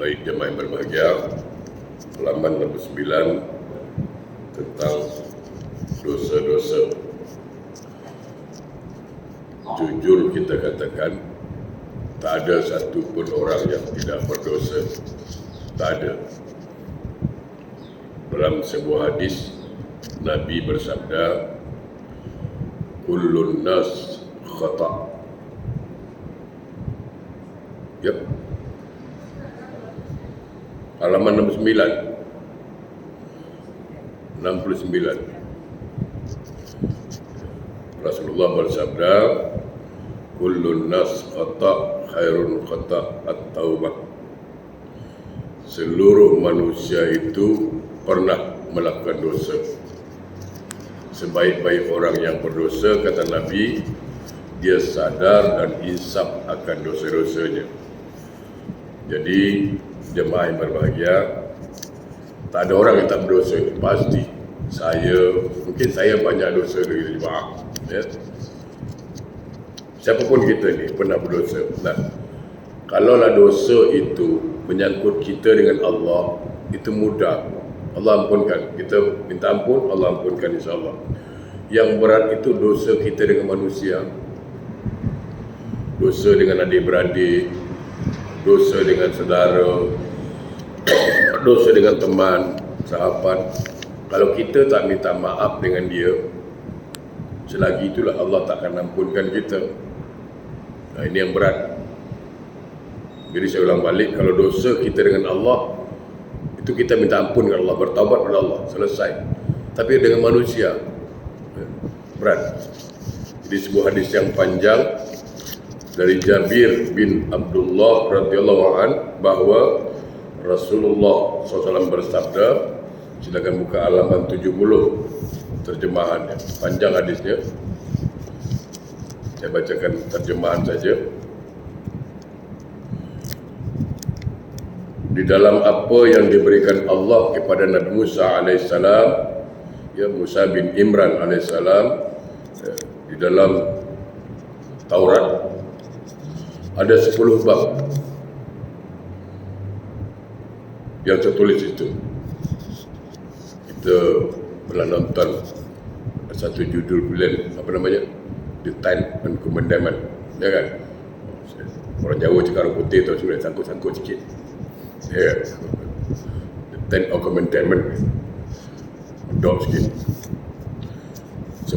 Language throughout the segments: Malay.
Baik jemaah yang berbahagia, halaman 69 tentang dosa-dosa. Jujur kita katakan, tak ada satu pun orang yang tidak berdosa. Tak ada. Dalam sebuah hadis, Nabi bersabda, kullun nas khata'. Yep. Halaman 69. Rasulullah bersabda, kullun nas khata' khairun khata' at-taubah. Seluruh manusia itu pernah melakukan dosa. Sebaik-baik orang yang berdosa, kata Nabi, dia sadar dan insaf akan dosa-dosanya. Jadi jemaah yang berbahagia, tak ada orang yang tak berdosa, pasti. Mungkin saya banyak dosa dari jemaah, ya. Siapapun kita ni pernah berdosa. Nah, kalaulah dosa itu menyangkut kita dengan Allah, itu mudah. Allah ampunkan. Kita minta ampun, Allah ampunkan insyaAllah. Yang berat itu dosa kita dengan manusia. Dosa dengan adik-beradik, dosa dengan saudara, dosa dengan teman, sahabat. Kalau kita tak minta maaf dengan dia, selagi itulah Allah tak akan ampunkan kita. Nah, ini yang berat. Jadi saya ulang balik, kalau dosa kita dengan Allah, itu kita minta ampun kepada Allah, bertaubat kepada Allah, selesai. Tapi dengan manusia, berat. Jadi sebuah hadis yang panjang dari Jabir bin Abdullah radhiyallahu an, bahwa Rasulullah SAW bersabda, silakan buka halaman 70 terjemahannya, panjang hadisnya. Saya bacakan terjemahan saja. Di dalam apa yang diberikan Allah kepada Nabi Musa alaihissalam, ya, Musa bin Imran alaihissalam, ya, di dalam Taurat ada 10 bab yang tertulis itu. Kita pernah nonton satu judul film, apa namanya, The Ten Commandments, ya kan? Orang Jawa cakap orang putih tu sebenarnya sangkut-sangkut sikit. Ya, The Ten Commandments, dot sikit. 10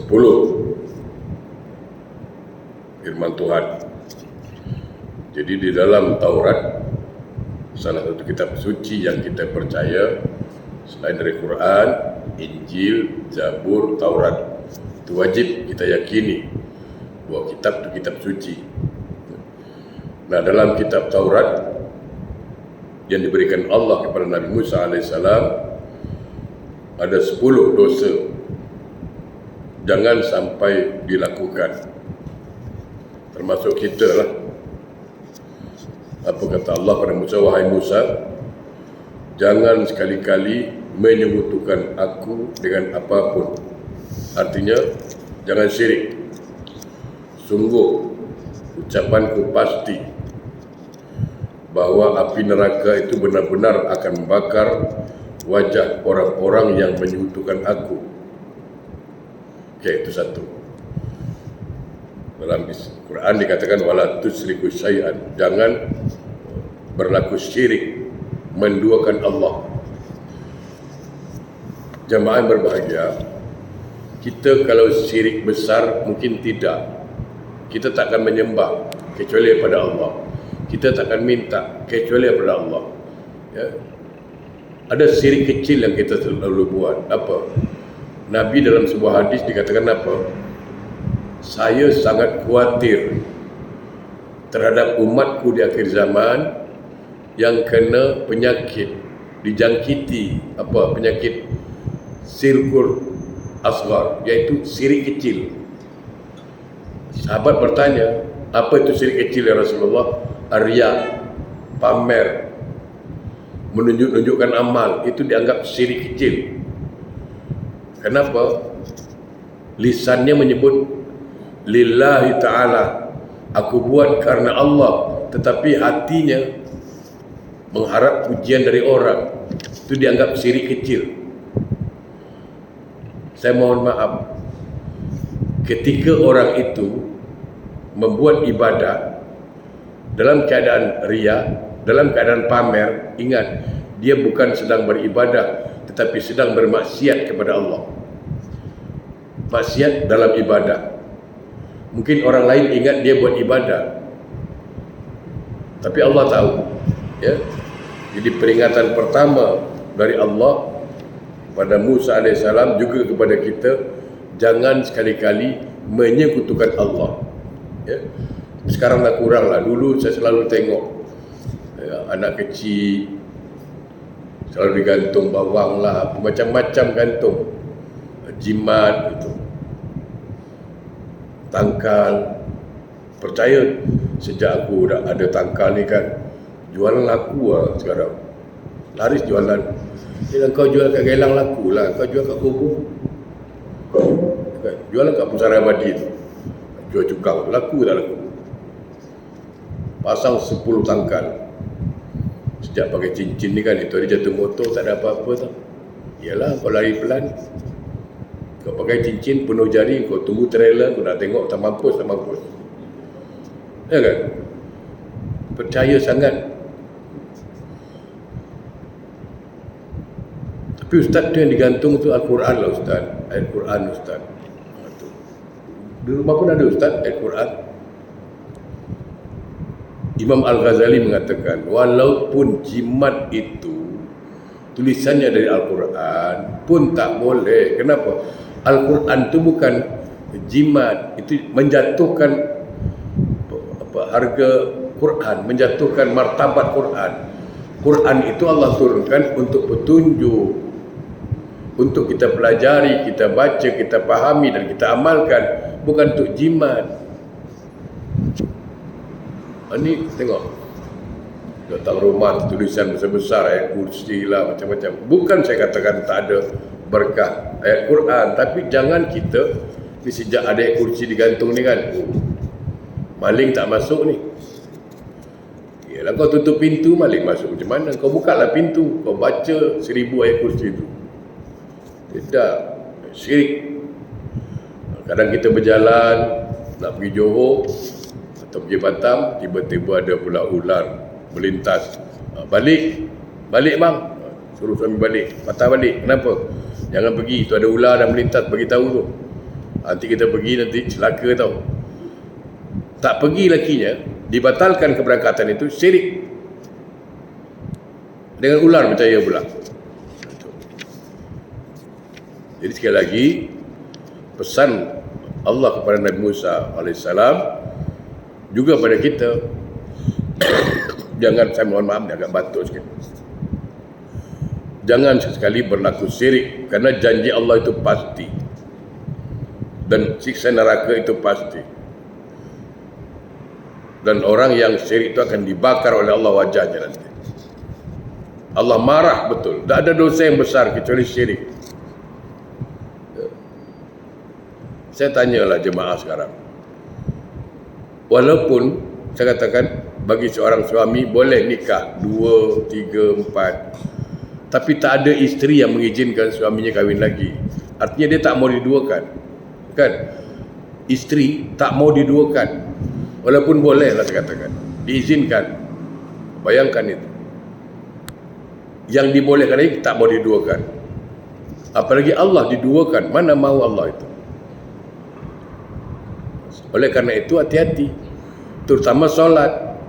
firman Tuhan. Jadi di dalam Taurat, salah satu kitab suci yang kita percaya selain dari Quran, Injil, Zabur, Taurat, itu wajib kita yakini bahwa kitab itu kitab suci. Nah, dalam kitab Taurat yang diberikan Allah kepada Nabi Musa alaihissalam ada 10 dosa jangan sampai dilakukan, termasuk kita lah. Apa kata Allah pada Musa? Wahai Musa, jangan sekali-kali menyekutukan aku dengan apapun. Artinya, jangan syirik. Sungguh, ucapanku pasti bahwa api neraka itu benar-benar akan membakar wajah orang-orang yang menyekutukan aku. Okey, itu satu. Dalam Quran dikatakan wala tusyriku syai'an, jangan berlaku syirik, menduakan Allah. Jemaah yang berbahagia, kita kalau syirik besar mungkin tidak. Kita tak akan menyembah kecuali kepada Allah. Kita tak akan minta kecuali kepada Allah. Ya. Ada syirik kecil yang kita selalu buat. Apa? Nabi dalam sebuah hadis dikatakan apa? Saya sangat khawatir terhadap umatku di akhir zaman yang kena penyakit, dijangkiti penyakit sirkur asghar, iaitu syirik kecil. Sahabat bertanya, apa itu syirik kecil ya Rasulullah? Arya, pamer, menunjukkan amal, itu dianggap syirik kecil. Kenapa? Lisannya menyebut lillahi ta'ala, aku buat karena Allah, tetapi hatinya mengharap pujian dari orang, itu dianggap syirik kecil. Saya mohon maaf, ketika orang itu membuat ibadah dalam keadaan riya, dalam keadaan pamer, ingat, dia bukan sedang beribadah, tetapi sedang bermaksiat kepada Allah. Maksiat dalam ibadah. Mungkin orang lain ingat dia buat ibadah, tapi Allah tahu. Ya. Jadi peringatan pertama dari Allah pada Musa AS juga kepada kita, jangan sekali-kali menyekutukan Allah. Ya. Sekarang dah kurang lah. Dulu saya selalu tengok anak kecil selalu digantung bawang lah, macam-macam gantung, jimat gitu, tangkal. Percaya, sejak aku dah ada tangkal ni kan, jualan laku lah sekarang, laris jualan. Jadi kau jual kat Gelang laku lah, kau jual kat Kubur, jual kat Pusara Abadi tu, jual cukang, laku tak laku. Pasang 10 tangkal. Sejak pakai cincin ni kan, itu hari jatuh motor tak ada apa-apa tau. Yalah, kau lari pelan, kau pakai cincin penuh jari, kau tunggu trailer, kau nak tengok tak mampus. Ya kan? Percaya sangat. Tapi ustaz tu yang digantung tu Al-Quran lah ustaz. Ayat Quran ustaz. Di rumah pun ada ustaz ayat Quran. Imam Al-Ghazali mengatakan, walaupun jimat itu tulisannya dari Al-Quran pun tak boleh. Kenapa? Al-Quran itu bukan jimat, itu menjatuhkan harga Quran, menjatuhkan martabat Quran. Quran itu Allah turunkan untuk petunjuk, untuk kita pelajari, kita baca, kita fahami dan kita amalkan, bukan untuk jimat. Ini tengok, datang rumah tulisan besar-besar ayat kursi lah, macam-macam. Bukan saya katakan tak ada berkah ayat Quran, tapi jangan kita ni sejak ada ayat kursi digantung ni kan, maling tak masuk ni. Yalah, kau tutup pintu, maling masuk macam mana? Kau buka lah pintu, kau baca 1000 ayat kursi tu. Tidak, syirik. Kadang kita berjalan nak pergi Johor atau pergi Batam, tiba-tiba ada pula ular melintas. Balik bang, suruh suami balik, patah balik. Kenapa? Jangan pergi, tu ada ular dah melintas, bagi tahu tu. Nanti kita pergi, nanti celaka tau. Tak pergi lakinya, dibatalkan keberangkatan itu, syirik. Dengan ular percaya pula. Jadi sekali lagi, pesan Allah kepada Nabi Musa AS juga pada kita, jangan, saya mohon maaf, agak batuk sikit, jangan sekali berlaku syirik, kerana janji Allah itu pasti dan siksa neraka itu pasti, dan orang yang syirik itu akan dibakar oleh Allah wajahnya nanti. Allah marah betul. Tak ada dosa yang besar kecuali syirik. Saya tanyalah jemaah sekarang, walaupun saya katakan bagi seorang suami boleh nikah 2, 3, 4, tapi tak ada isteri yang mengizinkan suaminya kahwin lagi, artinya dia tak mau diduakan kan? Isteri tak mau diduakan, walaupun boleh lah saya katakan, diizinkan. Bayangkan itu, yang dibolehkan lagi tak mau diduakan, apalagi Allah diduakan. Mana mau Allah itu? Oleh karena itu hati-hati, terutama solat.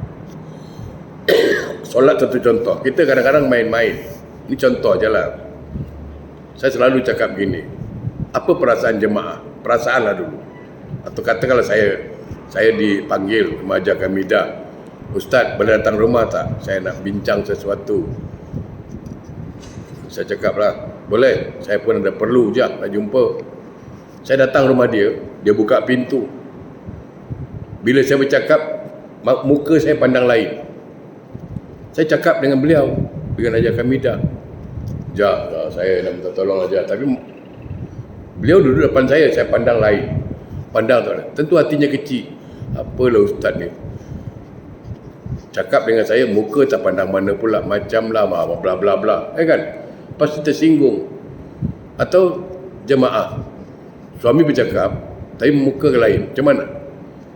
Solat satu contoh, kita kadang-kadang main-main. Ini contoh je lah. Saya selalu cakap gini, apa perasaan jemaah? Perasaanlah dulu. Atau katakanlah saya dipanggil ke Majlis Kamidah, Ustaz boleh datang rumah tak? Saya nak bincang sesuatu. Saya cakaplah, boleh, saya pun ada perlu je nak jumpa. Saya datang rumah dia, dia buka pintu. Bila saya bercakap, muka saya pandang lain. Saya cakap dengan beliau, dengan Haji Hamidah, saya nak minta tolong aja. Tapi beliau duduk depan saya pandang lain. Pandang tu, tentu hatinya kecil. Apalah ustaz ni, cakap dengan saya, muka tak pandang mana pula, macam lah, bla bla bla, kan? Pasti tersinggung. Atau jemaah, suami bercakap tapi muka lain, macam mana?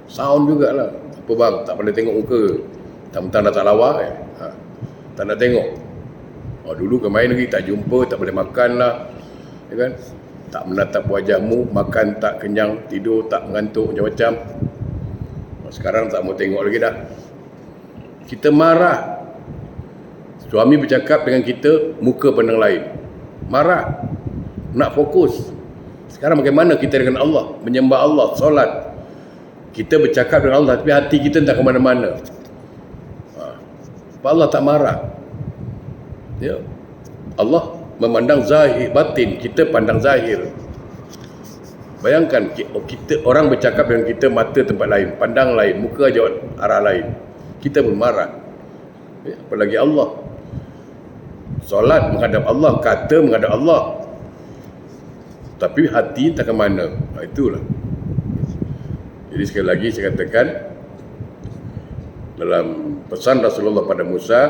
Sound jugalah. Apa bang, tak boleh tengok muka? Tak nak tak lawa tak nak tengok. Dulu kemarin lagi tak jumpa, tak boleh makan lah, kan? Tak menatap wajahmu, makan tak kenyang, tidur tak mengantuk, macam-macam. Sekarang tak mau tengok lagi dah. Kita marah. Suami bercakap dengan kita, muka pandang lain. Marah. Nak fokus. Sekarang bagaimana kita dengan Allah? Menyembah Allah, solat. Kita bercakap dengan Allah, tapi hati kita tak ke mana-mana. Allah tak marah. Ya. Allah memandang zahir, batin. Kita pandang zahir. Bayangkan, kita orang bercakap dengan kita, mata tempat lain, pandang lain, muka aja arah lain. Kita pun marah. Apalagi Allah. Solat menghadap Allah, kata menghadap Allah, tapi hati tak ke mana. Itulah. Jadi sekali lagi saya katakan, dalam pesan Rasulullah pada Musa,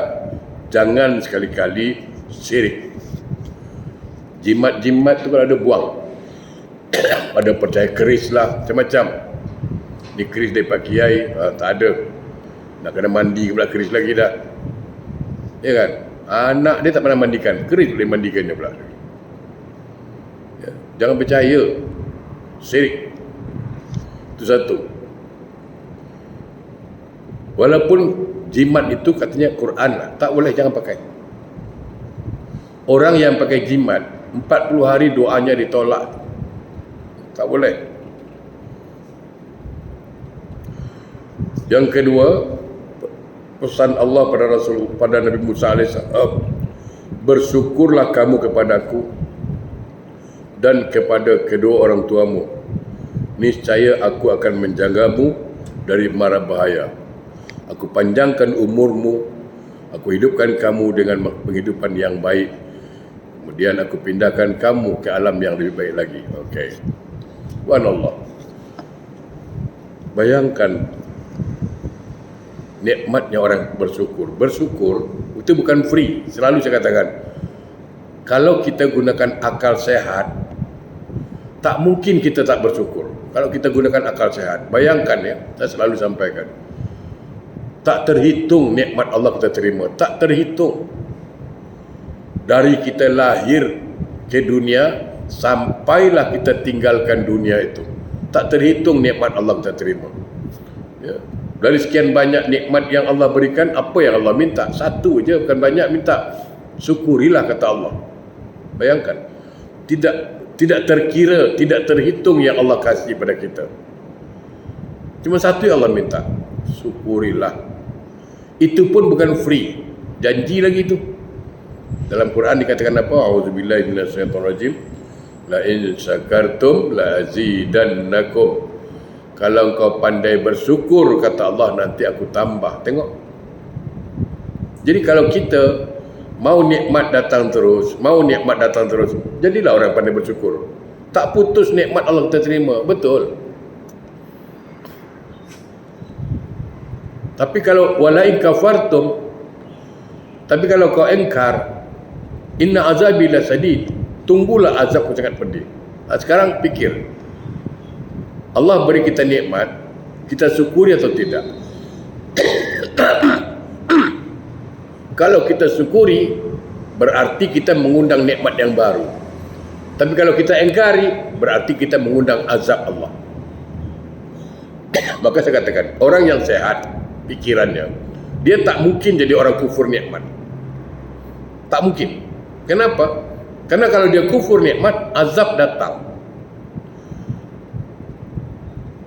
jangan sekali-kali syirik. Jimat-jimat tu kalau ada buang. Ada percaya keris lah, macam-macam. Ni keris dari Pak Kiai, tak ada. Nak kena mandi pula keris lagi dah. Ya kan? Anak dia tak pernah mandikan, keris boleh mandikan dia pula. Ya. Jangan percaya. Syirik. Itu satu. Walaupun jimat itu katanya Quran lah, tak boleh, jangan pakai. Orang yang pakai jimat 40 hari doanya ditolak. Tak boleh. Yang kedua, pesan Allah pada Nabi Musa AS, bersyukurlah kamu kepadaku dan kepada kedua orang tuamu. Niscaya aku akan menjagamu dari mara bahaya. Aku panjangkan umurmu, aku hidupkan kamu dengan penghidupan yang baik. Kemudian aku pindahkan kamu ke alam yang lebih baik lagi. Okey. Subhanallah. Bayangkan nikmatnya orang bersyukur. Bersyukur itu bukan free. Selalu saya katakan, kalau kita gunakan akal sehat, tak mungkin kita tak bersyukur. Kalau kita gunakan akal sehat, bayangkan ya, saya selalu sampaikan, tak terhitung nikmat Allah kita terima, tak terhitung. Dari kita lahir ke dunia sampailah kita tinggalkan dunia itu, tak terhitung nikmat Allah kita terima. Ya. Dari sekian banyak nikmat yang Allah berikan, apa yang Allah minta? Satu je, bukan banyak minta. Syukurilah, kata Allah. Bayangkan, tidak terkira, tidak terhitung yang Allah kasih pada kita. Cuma satu yang Allah minta, syukurilah. Itu pun bukan free, janji lagi itu. Dalam Quran dikatakan apa? A'udzubillahi minasyaitonirrajim. La in syakartum la azidannakum. Kalau engkau pandai bersyukur, kata Allah, nanti aku tambah. Tengok. Jadi kalau kita mau nikmat datang terus, jadilah orang pandai bersyukur. Tak putus nikmat Allah kita terima. Betul. Tapi kalau walain kafartum, tapi kalau kau engkar, inna azabi lasadid, tunggulah azabku sangat pedih. Sekarang fikir, Allah beri kita nikmat, kita syukuri atau tidak? Kalau kita syukuri, berarti kita mengundang nikmat yang baru. Tapi kalau kita engkari, berarti kita mengundang azab Allah. Maka saya katakan, orang yang sehat pikirannya, dia tak mungkin jadi orang kufur nikmat. Tak mungkin. Kenapa? Karena kalau dia kufur nikmat, azab datang.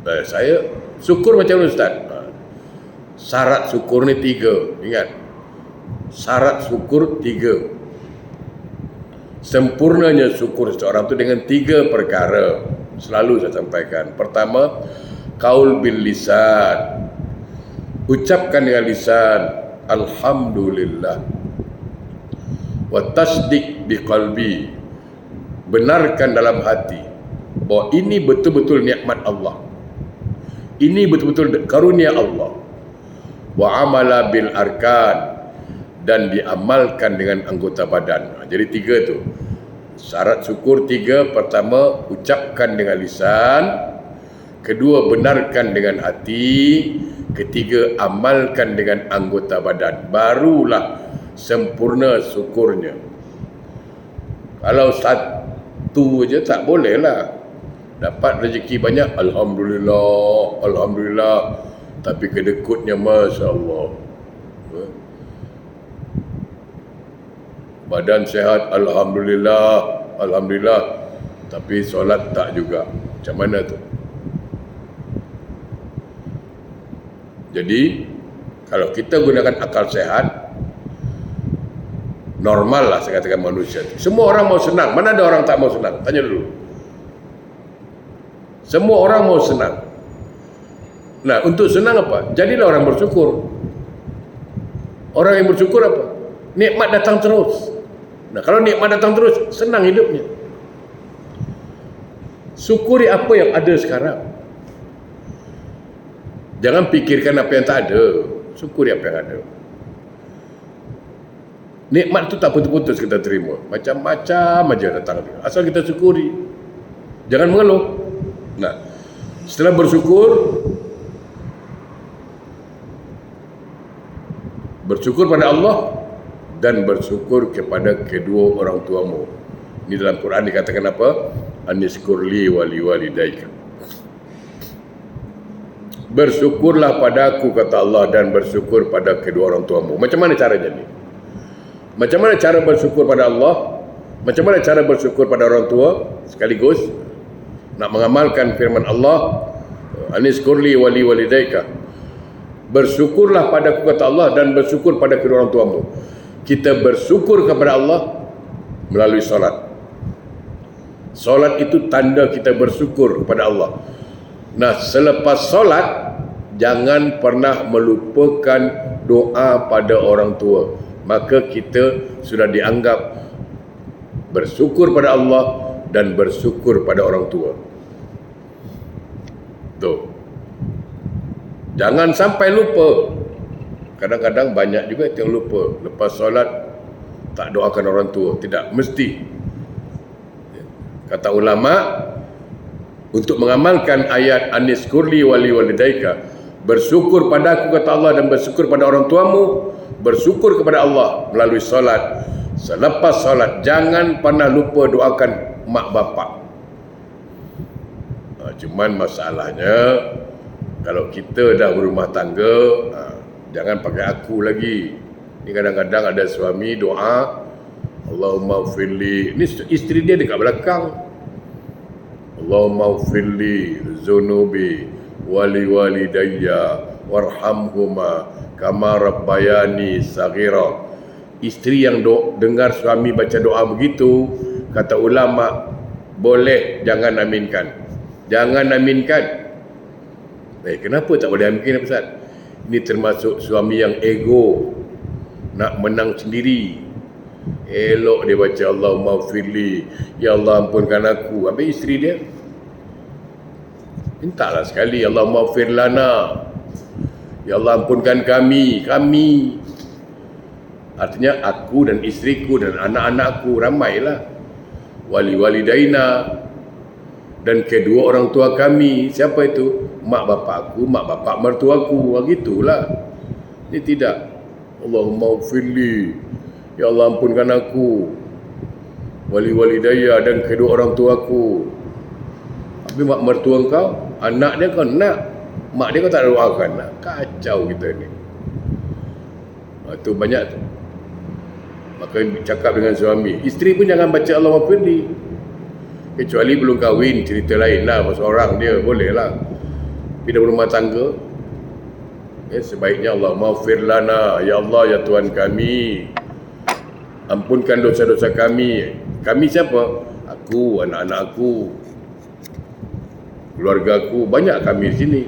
Saya syukur macam mana, Ustaz? Syarat syukur ni 3. Ingat, syarat syukur 3. Sempurnanya syukur seseorang itu dengan 3 perkara. Selalu saya sampaikan. Pertama, qaul bil lisan, ucapkan dengan lisan alhamdulillah. Wa tasdiq bi qalbi, benarkan dalam hati bahwa ini betul-betul nikmat Allah, ini betul-betul karunia Allah. wa amala bil arkan, dan diamalkan dengan anggota badan. Jadi 3 tu. Syarat syukur 3, pertama ucapkan dengan lisan, kedua benarkan dengan hati, ketiga amalkan dengan anggota badan. Barulah sempurna syukurnya. Kalau satu je tak boleh lah. Dapat rezeki banyak, alhamdulillah, alhamdulillah, tapi kedekutnya masya-Allah. Badan sehat, alhamdulillah, alhamdulillah, tapi solat tak juga. Macam mana tu? Jadi kalau kita gunakan akal sehat, normal lah saya katakan manusia. Semua orang mau senang. Mana ada orang tak mau senang? Tanya dulu. Semua orang mau senang. Nah, untuk senang apa? Jadilah orang bersyukur. Orang yang bersyukur apa? Nikmat datang terus. Nah, kalau nikmat datang terus, senang hidupnya. Syukuri apa yang ada sekarang. Jangan fikirkan apa yang tak ada. Syukuri apa yang ada. Nikmat itu tak putus-putus kita terima. Macam-macam aja datang. Asal kita syukuri. Jangan mengeluh. Nah, setelah bersyukur pada Allah dan bersyukur kepada kedua orang tuamu. Ini dalam Quran dikatakan apa? Anishkurli wali walidaika. Bersyukurlah padaku, kata Allah, dan bersyukur pada kedua orang tuamu. Macam mana caranya ni? Macam mana cara bersyukur pada Allah? Macam mana cara bersyukur pada orang tua? Sekaligus nak mengamalkan firman Allah, anishkurli wali walidaika. Bersyukurlah padaku, kata Allah, dan bersyukur pada kedua orang tuamu. Kita bersyukur kepada Allah melalui solat. Solat itu tanda kita bersyukur kepada Allah. Nah, selepas solat, jangan pernah melupakan doa pada orang tua. Maka kita sudah dianggap bersyukur pada Allah dan bersyukur pada orang tua. Tuh. Jangan sampai lupa. Kadang-kadang banyak juga yang lupa. Lepas solat tak doakan orang tua. Tidak, mesti. Kata ulama, untuk mengamalkan ayat anishkurli wali walidaika, bersyukur padaku, kata Allah, dan bersyukur pada orang tuamu, bersyukur kepada Allah melalui solat. Selepas solat, jangan pernah lupa doakan mak bapak. Cuman masalahnya, kalau kita dah berumah tangga, jangan pakai aku lagi. Ini kadang-kadang ada suami doa, Allahumma firli. Ini isteri dia dekat belakang. Allahumma firli zunubi wali walidayya warhamhuma kama rabbayani saghira. Isteri yang dengar suami baca doa begitu, kata ulama, boleh jangan aminkan. Jangan aminkan. Kenapa tak boleh aminkan, Ustaz? Ini termasuk suami yang ego, nak menang sendiri. Elok dia baca Allahumma firli, ya Allah ampunkan aku. Habis isteri dia mintalah sekali, Allahumma firlana, ya Allah ampunkan kami. Artinya aku dan isteriku dan anak-anakku, ramailah. Wali walidaina, dan kedua orang tua kami. Siapa itu? Mak bapakku, mak bapak mertuaku. Gitulah. Ini tidak. Allahumma firli, ya Allah ampunkan aku, wali walidayya, dan kedua orang tuaku. Tapi mak mertua kau, anak dia kau nak, mak dia kau tak doakan. Kacau kita ni. Itu banyak tu. Maka cakap dengan suami, isteri pun jangan baca Allahumma firli. Kecuali belum kahwin, cerita lain lah, seorang dia boleh lah. Tapi dah berumah tangga, sebaiknya Allahumma firlana, ya Allah ya Tuhan kami, ampunkan dosa-dosa kami. Kami siapa? Aku, anak-anak aku, keluarga aku, banyak kami di sini.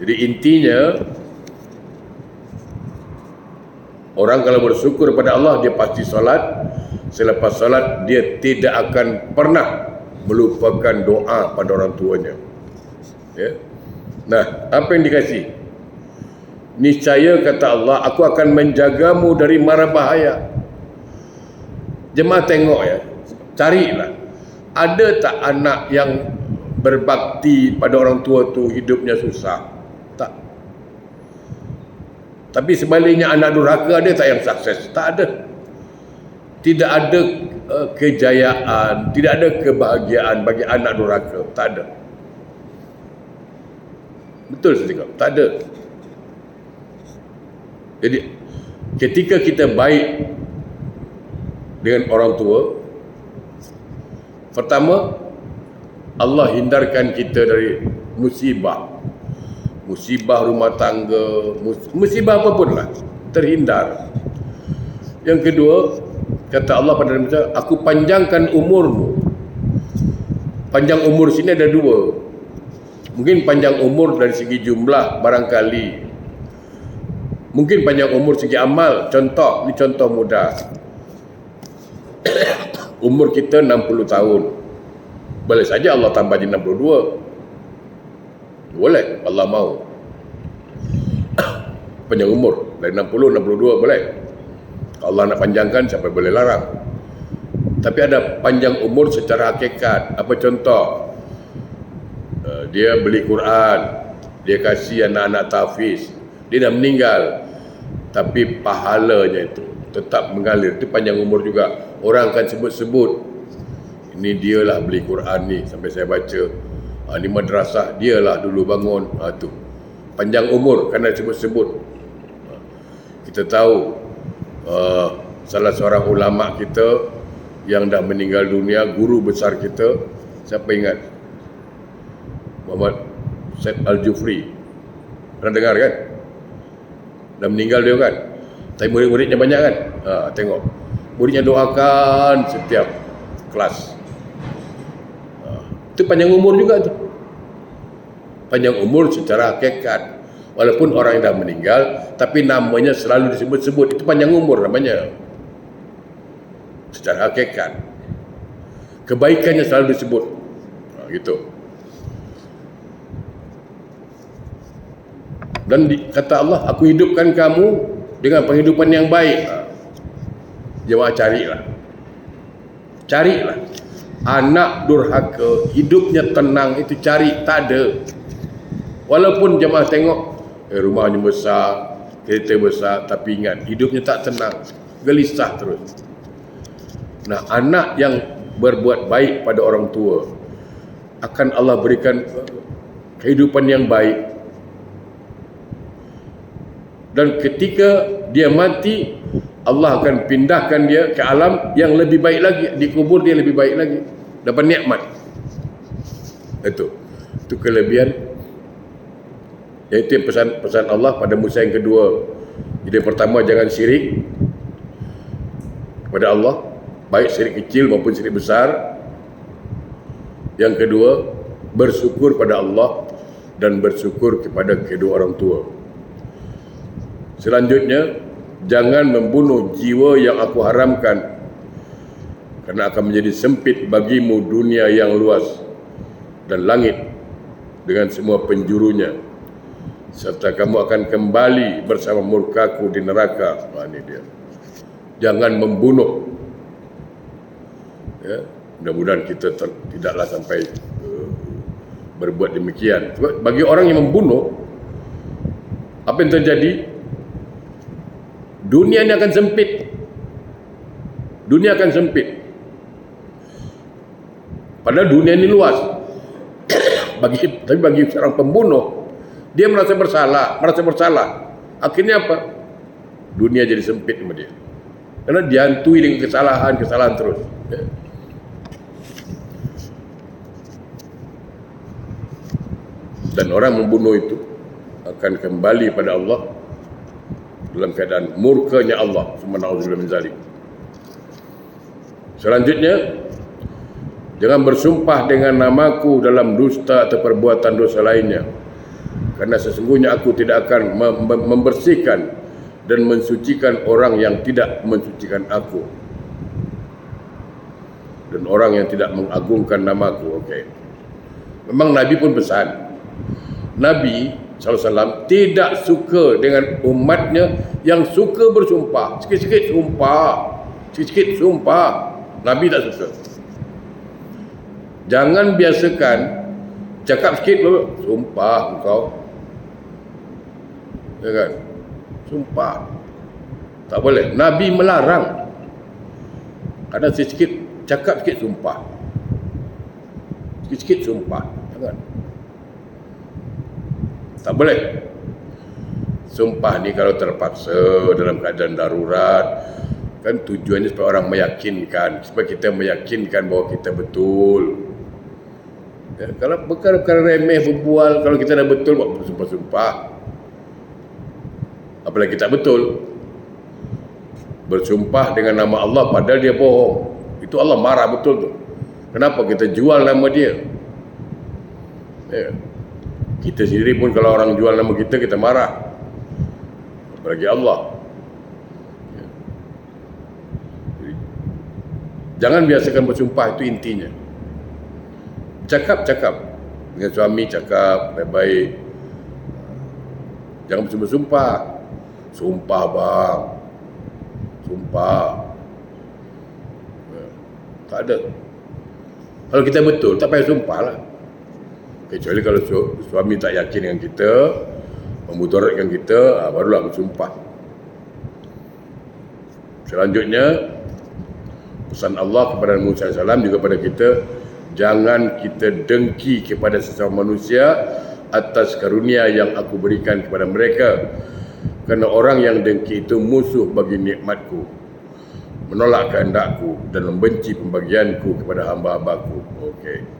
Jadi intinya, orang kalau bersyukur kepada Allah, dia pasti solat. Selepas solat, dia tidak akan pernah melupakan doa pada orang tuanya. Nah, apa yang dikasih? niscaya kata Allah, aku akan menjagamu dari mara bahaya. Jemaah tengok ya, carilah. Ada tak anak yang berbakti pada orang tua tu hidupnya susah? Tak. Tapi sebaliknya anak durhaka ada tak yang sukses? Tak ada. Tidak ada kejayaan, tidak ada kebahagiaan bagi anak durhaka. Tak ada. Betul saya cakap, tak ada. Jadi ketika kita baik dengan orang tua, pertama Allah hindarkan kita dari musibah rumah tangga, musibah apapun lah, terhindar. Yang kedua, kata Allah pada Nabi, aku panjangkan umurmu. Panjang umur sini ada dua. Mungkin panjang umur dari segi jumlah barangkali, mungkin panjang umur segi amal. Contoh, ini contoh mudah. Umur kita 60 tahun, boleh saja Allah tambah jadi 62. Boleh, Allah mau. Panjang umur dari 60, 62 boleh. Allah nak panjangkan, siapa boleh larang. Tapi ada panjang umur secara hakikat. Apa contoh? Dia beli Quran, dia kasih anak-anak tahfiz, dia dah meninggal, tapi pahalanya itu tetap mengalir. Itu panjang umur juga. Orang akan sebut-sebut, ini dialah beli Quran ni sampai saya baca. Ni madrasah dialah dulu bangun. Tu panjang umur kerana sebut-sebut. Kita tahu salah seorang ulama kita yang dah meninggal dunia, guru besar kita, siapa ingat? Muhammad Said Al-Jufri. Pernah dengar kan? Dah meninggal dia kan? Tapi murid-muridnya banyak kan? Tengok, muridnya doakan setiap kelas. Itu panjang umur juga tu. Panjang umur secara hakikat. Walaupun orang yang dah meninggal, tapi namanya selalu disebut-sebut. Itu panjang umur namanya. Secara hakikat. Kebaikannya selalu disebut. Gitu. Dan kata Allah, aku hidupkan kamu dengan penghidupan yang baik. Jemaah carilah. Carilah. Anak durhaka, hidupnya tenang, itu cari, tak ada. Walaupun jemaah tengok, rumahnya besar, kereta besar, tapi ingat, hidupnya tak tenang, gelisah terus. Nah, anak yang berbuat baik pada orang tua, akan Allah berikan kehidupan yang baik. Dan ketika dia mati, Allah akan pindahkan dia ke alam yang lebih baik lagi. Dikubur dia lebih baik lagi, dapat nikmat. Itu kelebihan. Iaitu pesan Allah pada Musa yang kedua. Jadi pertama, jangan syirik kepada Allah, baik syirik kecil maupun syirik besar. Yang kedua, bersyukur pada Allah dan bersyukur kepada kedua orang tua. Selanjutnya, jangan membunuh jiwa yang aku haramkan, kerana akan menjadi sempit bagimu dunia yang luas dan langit dengan semua penjurunya, serta kamu akan kembali bersama murkaku di neraka. Ini dia. Jangan membunuh. Ya, mudah-mudahan kita tidaklah sampai berbuat demikian. Sebab bagi orang yang membunuh, apa yang terjadi? Dunia ini akan sempit. Dunia akan sempit. Padahal dunia ini luas. Tapi bagi seorang pembunuh, dia merasa bersalah. Akhirnya apa? Dunia jadi sempit sama dia. Karena dihantui dengan kesalahan terus. Dan orang membunuh itu akan kembali pada Allah dalam keadaan murkanya Allah. Subhanallah min zalik. Selanjutnya, jangan bersumpah dengan namaku dalam dusta atau perbuatan dosa lainnya, karena sesungguhnya aku tidak akan membersihkan dan mensucikan orang yang tidak mensucikan aku, dan orang yang tidak mengagungkan namaku. Memang Nabi pun pesan. Nabi SAW tidak suka dengan umatnya yang suka bersumpah. Sikit-sikit sumpah. Nabi tak suka. Jangan biasakan cakap sikit baru sumpah engkau. Ya kan? Sumpah. Tak boleh. Nabi melarang. Kadang sikit cakap sikit sumpah. Sikit-sikit sumpah. Jangan. Tak boleh. Sumpah ni kalau terpaksa dalam keadaan darurat, kan tujuannya supaya orang meyakinkan, supaya kita meyakinkan bahawa kita betul. Ya, kalau perkara-perkara remeh berbual, kalau kita dah betul buat bersumpah-sumpah. Apalagi tak betul. Bersumpah dengan nama Allah padahal dia bohong. Itu Allah marah betul tu. Kenapa kita jual nama dia? Ya. Kita sendiri pun kalau orang jual nama kita, kita marah. Apalagi Allah. Ya. Jangan biasakan bersumpah, itu intinya. Cakap-cakap. Dengan suami cakap baik-baik. Jangan bersumpah. Sumpah bang. Sumpah. Ya. Tak ada. Kalau kita betul, tak payah sumpah lah. Kecuali kalau suami tak yakin dengan kita, memudaratkan kita, barulah bersumpah. Selanjutnya, pesan Allah kepada Musa AS juga kepada kita, jangan kita dengki kepada sesama manusia atas karunia yang aku berikan kepada mereka. Kerana orang yang dengki itu musuh bagi nikmatku, menolak kehendakku dan membenci pembagianku kepada hamba-hambaku. Okey.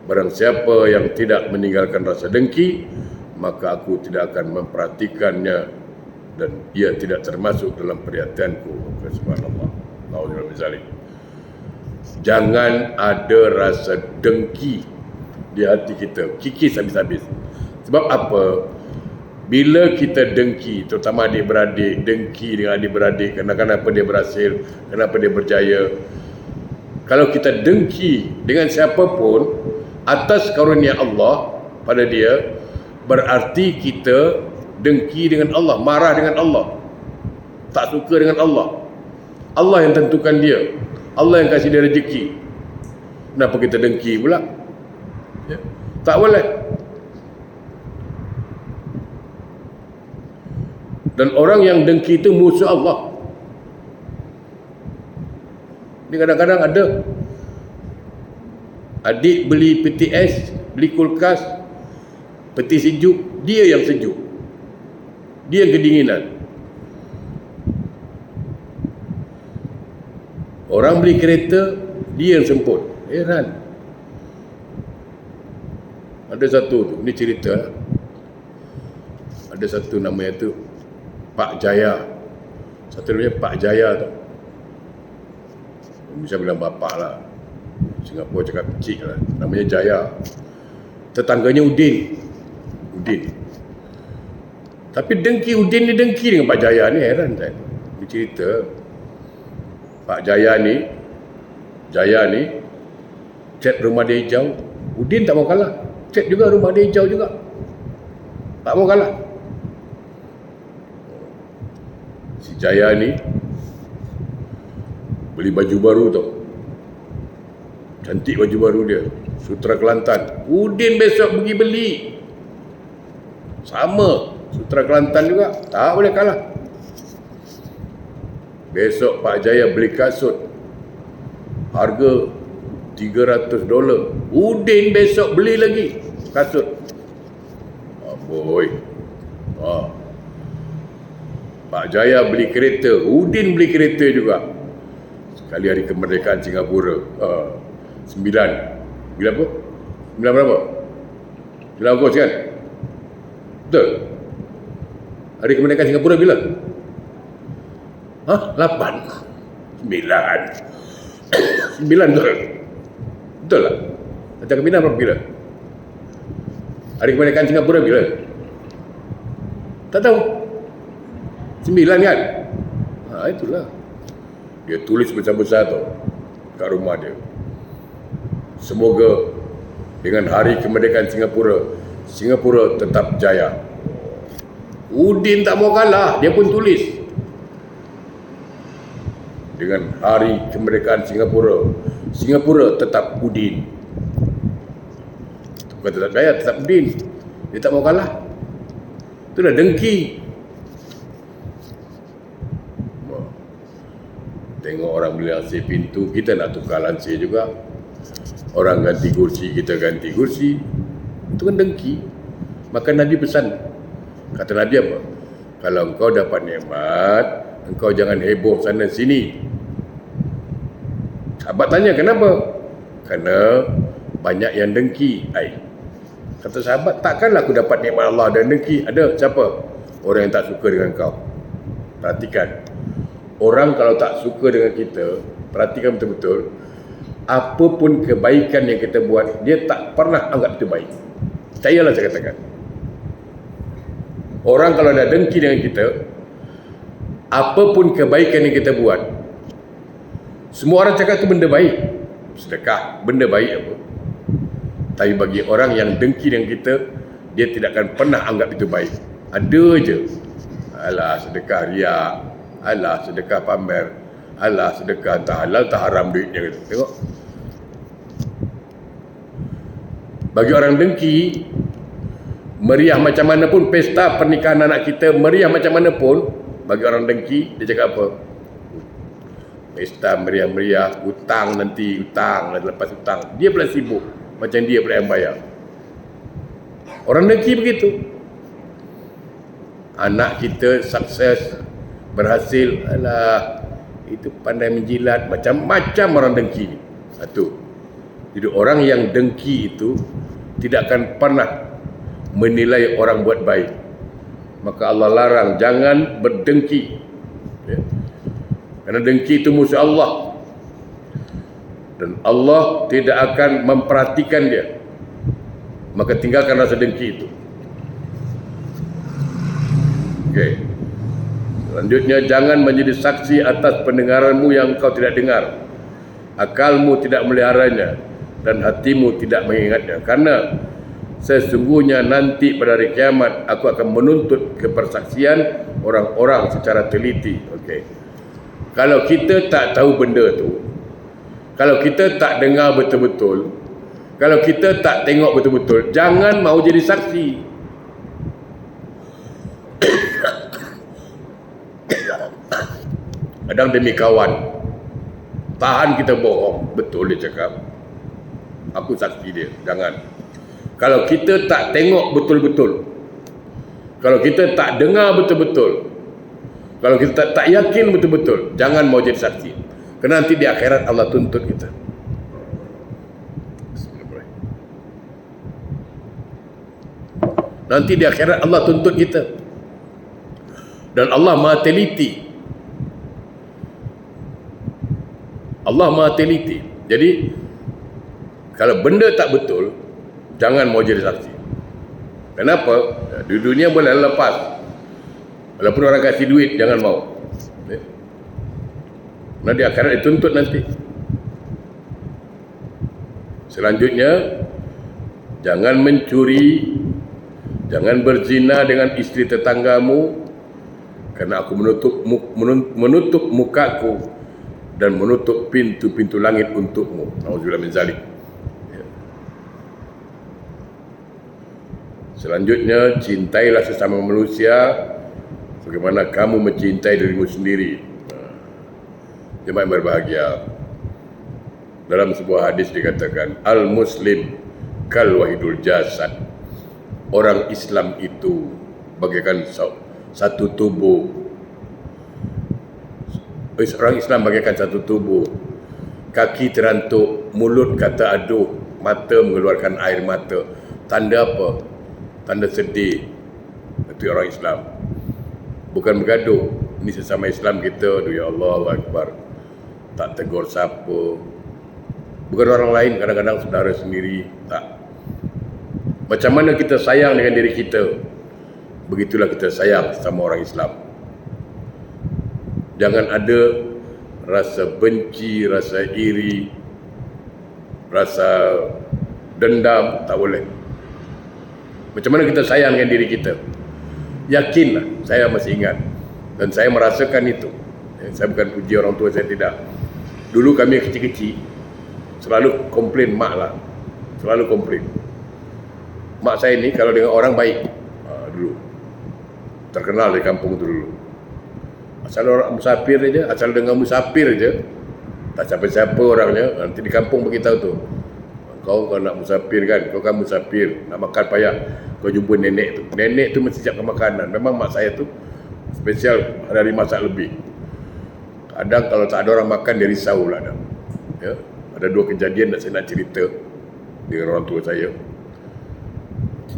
Barang siapa yang tidak meninggalkan rasa dengki, maka aku tidak akan memperhatikannya dan ia tidak termasuk dalam perhatianku. Subhanallah. Jangan ada rasa dengki di hati kita, kikis habis-habis. Sebab apa? Bila kita dengki, terutama adik-beradik, dengki dengan adik-beradik, kenapa dia berhasil, kenapa dia berjaya. Kalau kita dengki dengan siapapun atas karunia Allah pada dia, berarti kita dengki dengan Allah, marah dengan Allah, tak suka dengan Allah. Allah yang tentukan dia, Allah yang kasih dia rezeki. Kenapa kita dengki pula? Ya? Tak boleh. Dan orang yang dengki itu musuh Allah. Ini kadang-kadang ada adik beli PTS, beli kulkas, peti sejuk, dia yang sejuk, dia yang kedinginan. Orang beli kereta, dia yang semput. Heran. Ada satu tu, ni cerita. Ada satu namanya tu Pak Jaya. Satu namanya Pak Jaya tu. Bisa bilang bapak lah. Singapura cakap cik lah. Namanya Jaya. Tetangganya Udin. Tapi dengki Udin ni dengki dengan Pak Jaya ni, heran saya. Dia cerita Pak Jaya ni cat rumah dia hijau. Udin tak mau kalah. Cat juga rumah dia hijau juga. Tak mau kalah. Si Jaya ni beli baju baru tau. Cantik baju baru dia, Sutra Kelantan. Udin besok pergi beli. Sama, Sutra Kelantan juga. Tak boleh kalah. Besok Pak Jaya beli kasut, harga $300. Udin besok beli lagi kasut. Boy. Pak Jaya beli kereta, Udin beli kereta juga. Sekali hari kemerdekaan Singapura. 9 apa? 9 berapa? 9 Ogos kan? Betul? Hari kemerdekaan Singapura bila? 8 9 betul? Betul lah? Macam Keminang berapa bila? Hari kemerdekaan Singapura bila? Tak tahu. 9 kan? Itulah. Dia tulis besar-besar tu kat rumah dia. Semoga dengan hari kemerdekaan Singapura Singapura tetap jaya. Udin tak mau kalah, dia pun tulis dengan hari kemerdekaan Singapura, Singapura tetap Udin. Bukan tetap jaya, tetap Udin. Dia tak mau kalah. Itulah dengki. Tengok orang beli lansir pintu, kita nak tukar lansir juga. Orang ganti kursi, kita ganti kursi. Itu kan dengki. Maka Nabi pesan, kata Nabi apa? Kalau engkau dapat nikmat, engkau jangan heboh sana sini. Sahabat tanya, kenapa? Kerana banyak yang dengki. Kata sahabat, takkanlah aku dapat nikmat Allah dan dengki. Ada siapa? Orang yang tak suka dengan kau. Perhatikan. Orang kalau tak suka dengan kita, perhatikan betul-betul, apapun kebaikan yang kita buat, dia tak pernah anggap itu baik. Percayalah saya katakan. Orang kalau dah dengki dengan kita, apapun kebaikan yang kita buat, semua orang cakap itu benda baik. Sedekah, benda baik apa? Tapi bagi orang yang dengki dengan kita, dia tidak akan pernah anggap itu baik. Ada je. Alah, sedekah riak. Alah, sedekah pamer. Alah, sedekah tak halal, tak haram duitnya. Tengok. Bagi orang dengki, meriah macam mana pun pesta pernikahan anak kita, meriah macam mana pun, bagi orang dengki, dia cakap apa? Pesta meriah-meriah, hutang nanti, lepas hutang. Dia pula sibuk, macam dia pula yang bayar. Orang dengki begitu. Anak kita sukses, berhasil, alah, itu pandai menjilat, macam-macam orang dengki ni. Satu. Jadi orang yang dengki itu tidak akan pernah menilai orang buat baik. Maka Allah larang, jangan berdengki. Ya. Kerana dengki itu musuh Allah. Dan Allah tidak akan memperhatikan dia. Maka tinggalkan rasa dengki itu. Okey. Selanjutnya, jangan menjadi saksi atas pendengaranmu yang kau tidak dengar. Akalmu tidak meliharanya dan hatimu tidak mengingatnya. Karena sesungguhnya nanti pada hari kiamat aku akan menuntut kepersaksian orang-orang secara teliti. Okey. Kalau kita tak tahu benda tu, kalau kita tak dengar betul-betul, kalau kita tak tengok betul-betul, jangan mau jadi saksi. Kadang demi kawan, tahan kita bohong. Betul dia cakap, aku saksi dia. Jangan. Kalau kita tak tengok betul-betul, kalau kita tak dengar betul-betul, kalau kita tak yakin betul-betul, jangan mau jadi saksi. Kerana nanti di akhirat Allah tuntut kita. Nanti di akhirat Allah tuntut kita. Dan Allah Maha teliti. Allah Maha teliti. Jadi kalau benda tak betul, jangan mau jadi saksi. Kenapa? Di dunia boleh lepas. Walaupun orang kasih duit, jangan mau. Nah, di akhirat dituntut nanti. Selanjutnya, jangan mencuri, jangan berzina dengan isteri tetanggamu, kerana aku menutup mukaku dan menutup pintu-pintu langit untukmu. Nauzubillah min zalik. Selanjutnya, cintailah sesama manusia bagaimana kamu mencintai dirimu sendiri. Jemaah yang berbahagia, dalam sebuah hadis dikatakan, Al-Muslim kal wahidul jasad. Orang Islam itu bagaikan satu tubuh. Orang Islam bagaikan satu tubuh. Kaki terantuk, mulut kata aduh, mata mengeluarkan air mata. Tanda apa? Tanda sedih. Itu orang Islam. Bukan bergaduh. Ini sesama Islam kita, ya Allah, Allahu Akbar. Tak tegur siapa. Bukan orang lain, kadang-kadang saudara sendiri. Tak. Macam mana kita sayang dengan diri kita, begitulah kita sayang sama orang Islam. Jangan ada rasa benci, rasa iri, rasa dendam. Tak boleh. Macam mana kita sayangkan diri kita. Yakinlah, saya masih ingat. Dan saya merasakan itu. Saya bukan puji orang tua, saya tidak. Dulu kami kecil-kecil, selalu komplain mak lah. Selalu komplain. Mak saya ni kalau dengan orang baik. Dulu. Terkenal di kampung tu dulu. Asal orang musafir aja, asal dengan musafir aja, tak siapa-siapa orangnya, nanti di kampung beritahu tu. Kau nak musafir kan, kau kan musafir, nak makan payah, kau jumpa nenek tu. Nenek tu mesti siapkan makanan. Memang mak saya tu spesial, hari masak lebih. Kadang kalau tak ada orang makan, dia risau lah. Ya? Ada 2 kejadian yang saya nak cerita dengan orang tua saya.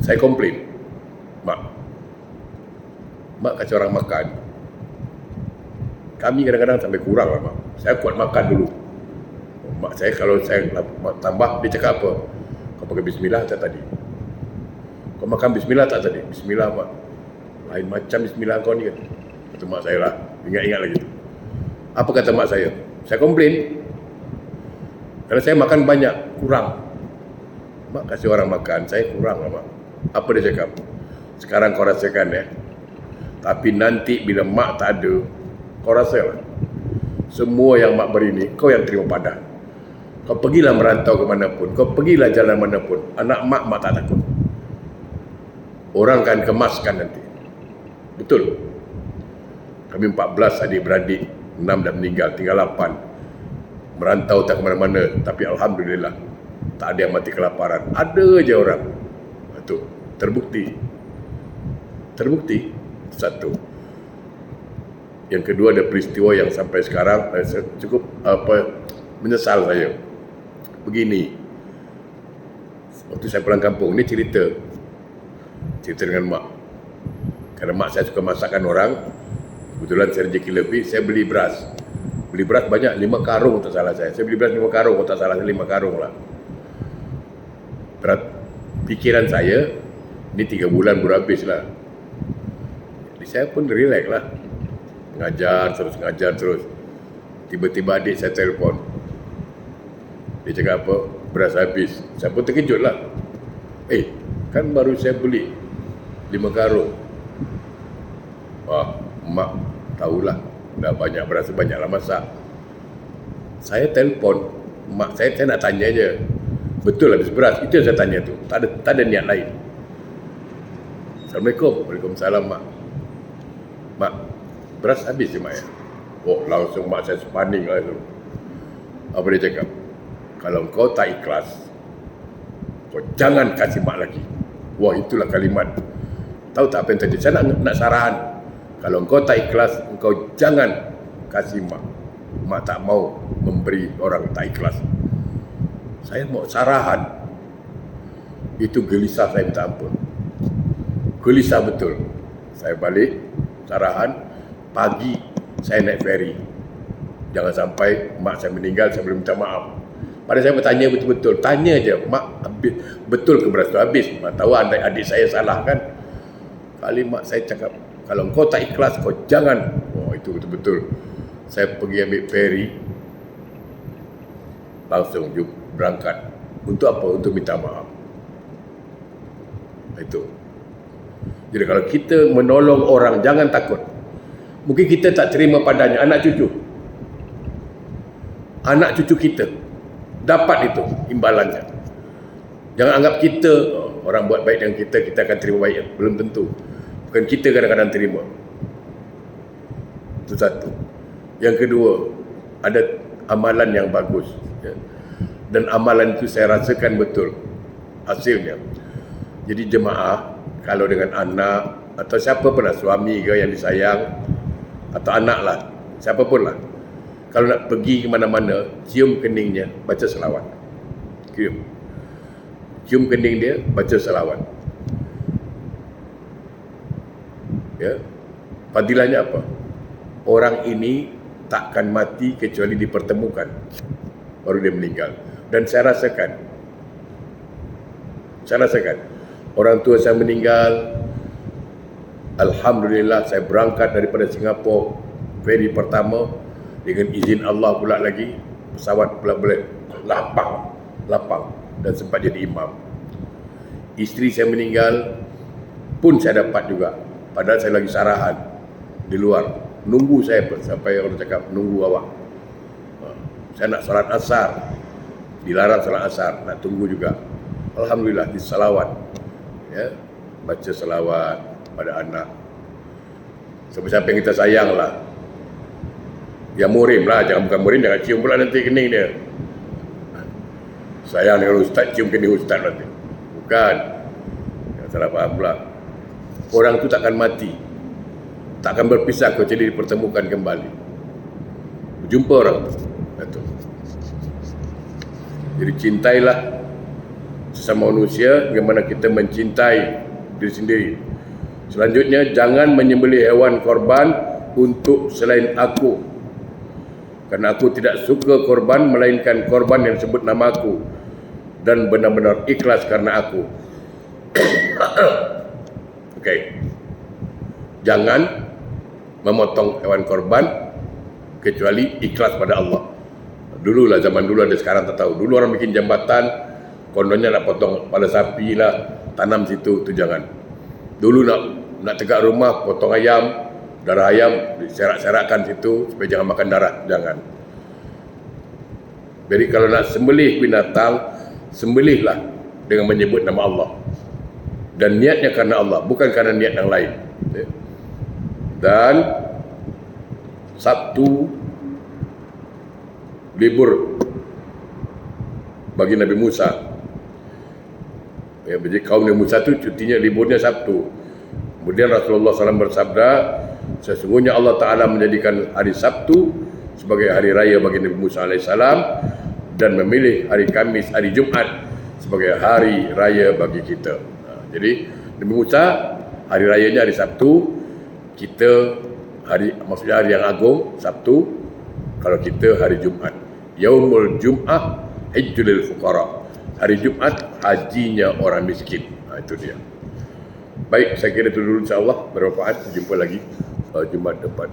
Saya komplain, Mak kasih orang makan. Kami kadang-kadang sampai kurang lah, Mak. Saya kuat makan dulu. Mak saya kalau saya tambah, dia cakap apa? Kau pakai bismillah tak tadi? Kau makan bismillah tak tadi? Bismillah, Mak. Lain macam bismillah kau ni kan. Kata mak saya lah. Ingat-ingat lagi tu. Apa kata mak saya? Saya komplain. Kerana saya makan banyak, kurang. Mak kasih orang makan, saya kurang lah, Mak. Apa dia cakap? Sekarang kau rasakan ya. Tapi nanti bila mak tak ada, kau rasalah. Semua yang mak beri ni, kau yang terima padah. Kau pergilah merantau ke mana pun, kau pergilah jalan mana pun, anak mak tak takut. Orang akan kemaskan nanti. Betul. Kami 14 adik-beradik, 6 dah meninggal, tinggal 8. Merantau tak ke mana-mana, tapi alhamdulillah tak ada yang mati kelaparan. Ada je orang. Itu terbukti. Satu. Yang kedua, ada peristiwa yang sampai sekarang cukup menyesal saya. Begini, waktu saya pulang kampung, ini cerita dengan mak. Kerana mak saya suka masakkan orang, kebetulan saya rezeki lebih, saya beli beras banyak, 5 karung tak salah saya. Saya beli beras 5 karung, tak salah 5 karung lah. Berat pikiran saya, ini 3 bulan baru habis lah. Jadi saya pun relax lah. Ngajar terus. Tiba-tiba adik saya telefon. Dia cakap apa? Beras habis. Saya pun terkejut lah. Kan baru saya beli 5 karung. Mak tahulah. Dah banyak beras, banyaklah masak. Saya telefon mak saya nak tanya je. Betul habis beras? Itu yang saya tanya tu. Tak ada niat lain. Assalamualaikum. Waalaikumsalam, mak. Mak, beras habis je, mak ya? Langsung mak saya sepaning lah tu. Apa dia cakap? Kalau kau tak ikhlas, kau jangan kasih mak lagi. Itulah kalimat. Tahu tak apa yang terjadi? Saya nak sarahan. Kalau kau tak ikhlas, kau jangan kasih mak. Mak tak mau memberi orang tak ikhlas. Saya mau sarahan. Itu gelisah saya minta ampun. Gelisah betul. Saya balik, sarahan. Pagi, saya naik ferry. Jangan sampai mak saya meninggal, saya belum minta maaf. Pada saya bertanya betul-betul. Tanya je, mak habis, betul ke beras tu habis? Mak tahu adik saya salah kan? Kali mak saya cakap, kalau kau tak ikhlas, kau jangan. Itu betul-betul. Saya pergi ambil ferry. Langsung berangkat. Untuk apa? Untuk minta maaf. Itu. Jadi kalau kita menolong orang, jangan takut. Mungkin kita tak terima padanya, anak cucu kita dapat itu imbalannya. Jangan anggap kita, orang buat baik dengan kita akan terima baik. Belum tentu. Bukan kita kadang-kadang terima. Itu satu. Yang kedua, ada amalan yang bagus. Dan amalan itu saya rasakan betul hasilnya. Jadi jemaah, kalau dengan anak atau siapa pun lah, suami ke yang disayang, atau anak lah, siapa pun lah, kalau nak pergi ke mana-mana, cium keningnya, baca selawat. Cium kening dia, baca selawat. Ya. Fadilahnya apa? Orang ini takkan mati kecuali dipertemukan, baru dia meninggal. Dan saya rasakan orang tua saya meninggal. Alhamdulillah, saya berangkat daripada Singapura, ferry pertama, dengan izin Allah pula lagi, pesawat pula boleh lapang, dan sempat jadi imam. Isteri saya meninggal, pun saya dapat juga. Padahal saya lagi sarahan di luar. Nunggu saya sampai orang cakap, nunggu awak. Saya nak salat asar. Dilarang salat asar, nak tunggu juga. Alhamdulillah, di salawat. Ya, baca salawat pada anak. Siapa-siapa yang kita sayang lah. Ya murim lah, jangan bukan murim, jangan cium pula nanti kening dia. Sayang dengan ustaz, cium kening ustaz nanti. Bukan. Jangan salah faham pula. Orang tu takkan mati. Takkan berpisah kecuali dipertemukan kembali. Berjumpa orang tu. Itu. Jadi cintailah sesama manusia bagaimana kita mencintai diri sendiri. Selanjutnya, jangan menyembelih hewan korban untuk selain aku. Kerana aku tidak suka korban melainkan korban yang sebut nama aku dan benar-benar ikhlas karena aku. Okey. Jangan memotong hewan korban kecuali ikhlas pada Allah. Dululah, zaman dulu ada, sekarang tak tahu. Dulu orang bikin jambatan, kononnya nak potong kepala sapi lah, tanam situ, tu jangan. Dulu nak tegak rumah, potong ayam, darah ayam diserak-serakkan situ supaya jangan makan darah, jangan. Jadi kalau nak sembelih binatang, sembelihlah dengan menyebut nama Allah. Dan niatnya karena Allah, bukan karena niat yang lain. Dan Sabtu libur bagi Nabi Musa. Ya, jadi kaum Nabi Musa itu cutinya, liburnya Sabtu. Kemudian Rasulullah SAW bersabda, sesungguhnya Allah Ta'ala menjadikan hari Sabtu sebagai hari raya bagi Nabi Musa AS dan memilih hari Kamis, hari Jumat sebagai hari raya bagi kita. Jadi Nabi Musa hari rayanya hari Sabtu, kita maksudnya hari yang agung Sabtu, kalau kita hari Jumat. Yaumul Jum'ah hajjul fuqara. Hari Jumat hajinya orang miskin. Itu dia. Baik, saya kira itu dulu, insya-Allah bermanfaat. Jumpa lagi Jumaat depan.